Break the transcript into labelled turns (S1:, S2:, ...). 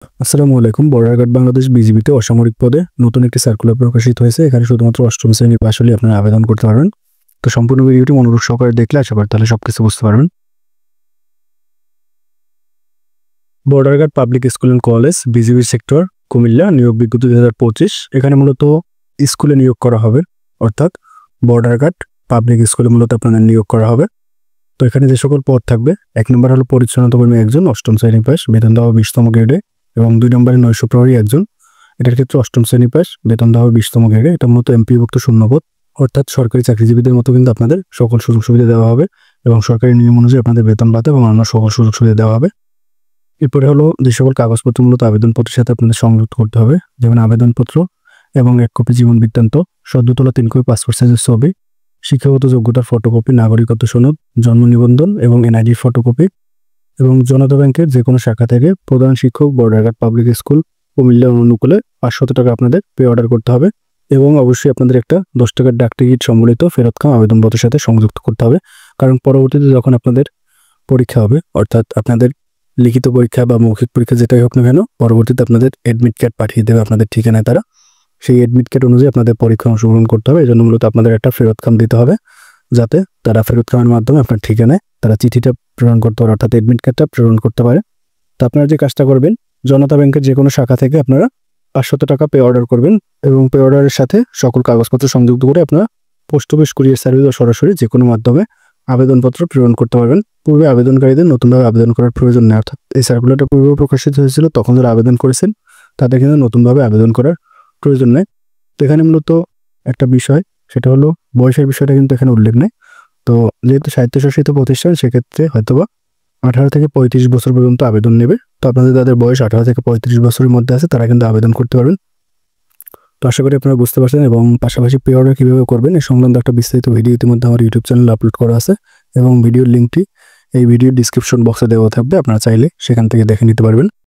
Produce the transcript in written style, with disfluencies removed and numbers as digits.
S1: আসসালামু আলাইকুম। বর্ডার বাংলাদেশ বিজিবিতে অসামরিক পদে নতুন একটি সার্কুলার প্রকাশিত হয়েছে। এখানে শুধুমাত্র অষ্টম শ্রেণীর পাশ হলে আপনারা আবেদন করতে পারবেন। তো সম্পূর্ণ ভিডিওটি মনোযোগ সহকারে দেখলে আশা করি তাহলে সবকিছু বুঝতে পারবেন। Border guard public school and college BGB sector Comilla নিয়োগ বিজ্ঞপ্তি 2025। এখানে মূলত স্কুলে নিয়োগ করা হবে, অর্থাৎ বর্ডার গার্ড পাবলিক স্কুলে মূলত আপনাদের নিয়োগ করা হবে। তো এখানে যে সকল পদ থাকবে, 1 নম্বর হলো পরিচ্ছন্নতা কর্মী একজন, অষ্টম শ্রেণী পাস, বেতন দেওয়া 20তম গ্রেডে, এবং 2 নম্বরে 900 প্রহরী একজন, এটার ক্ষেত্রে অষ্টম শ্রেণী পাস, বেতন দেওয়া 20তম গ্রেডে। এটা মূলত এমপিভুক্ত শূন্যপদ, অর্থাৎ সরকারি চাকরিজীবীদের মতো কিন্তু আপনাদের সকল সুযোগ সুবিধা দেওয়া হবে এবং সরকারি নিয়ম অনুযায়ী আপনাদের বেতন ভাতা এবং অন্য সকল সুযোগ সুবিধা দেওয়া হবে। এরপরে হলো যে সকল কাগজপত্র মূলত আবেদনপত্রের সাথে আপনাদের সংযুক্ত করতে হবে, যেমন আবেদনপত্র এবং 1 কপি জীবন বৃত্তান্ত, সদ্য তোলা 3 কপি পাসপোর্ট সাইজের ছবি, শিক্ষাগত যোগ্যতার ফটোকপি, নাগরিকত্ব সনদ, জন্ম নিবন্ধন এবং এনআইডি ফটোকপি, এবং জনতা ব্যাংকের যে কোনো শাখা থেকে প্রধান শিক্ষক border guard public school Comilla অনুকূলে 500 টাকা আপনাদের পে অর্ডার করতে হবে, এবং অবশ্যই আপনাদের একটা 10 টাকার ডাক টিকিট সম্বলিত ফেরতকাম আবেদনপত্রের সাথে সংযুক্ত করতে হবে। কারণ পরবর্তীতে যখন আপনাদের পরীক্ষা হবে, অর্থাৎ আপনাদের লিখিত পরীক্ষা বা মৌখিক পরীক্ষা যেটাই হোক না কেন, পরবর্তীতে আপনাদের অ্যাডমিট কার্ড পাঠিয়ে দেবে আপনাদের ঠিকানায় তারা। সেই অ্যাডমিট কার্ড অনুযায়ী আপনাদের পরীক্ষা অংশগ্রহণ করতে হবে। এই জন্য মূলত আপনাদের একটা ফেরতকাম দিতে হবে, যাতে তারা ফেরতকামের মাধ্যমে আপনার ঠিকানায় তারা চিঠিটা প্রেরণ করতে পারে, অর্থাৎ অ্যাডমিট কার্ডটা প্রেরণ করতে পারে। তো আপনারা যে কাজটা করবেন, জনতা ব্যাংকের যে কোনো শাখা থেকে আপনারা 500 টাকা পে অর্ডার করবেন এবং পে অর্ডারের সাথে সকল কাগজপত্র সংযুক্ত করে আপনারা পোস্ট অফিস কুরিয়ার সার্ভিস বা সরাসরি যে কোনো মাধ্যমে আবেদনপত্র প্রেরণ করতে পারবেন। পূর্বে আবেদনকারীদের নতুনভাবে আবেদন করার প্রয়োজন নেই, অর্থাৎ এই সার্কুলারটা পূর্বে প্রকাশিত হয়েছিল, তখন যারা আবেদন করেছেন তাদের কিন্তু নতুনভাবে আবেদন করার প্রয়োজন নেই। তো এখানে মূলত একটা বিষয়, সেটা হলো বয়সের বিষয়টা কিন্তু এখানে উল্লেখ নেই। তো যেহেতু স্বায়ত্তশাসিত প্রতিষ্ঠান, সেক্ষেত্রে হয়তোবা 18 থেকে 35 বছর পর্যন্ত আবেদন নেবে। তো আপনাদের যাদের বয়স 18 থেকে 35 বছরের মধ্যে আছে তারা কিন্তু আবেদন করতে পারবেন। তো আশা করি আপনারা বুঝতে পারছেন, এবং পাশাপাশি পে অর্ডার কীভাবে করবেন এই সংক্রান্ত একটা বিস্তারিত ভিডিও ইতিমধ্যে আমার ইউটিউব চ্যানেলে আপলোড করা আছে, এবং ভিডিওর লিঙ্কটি এই ভিডিওর ডিসক্রিপশন বক্সে দেওয়া থাকবে, আপনারা চাইলে সেখান থেকে দেখে নিতে পারবেন।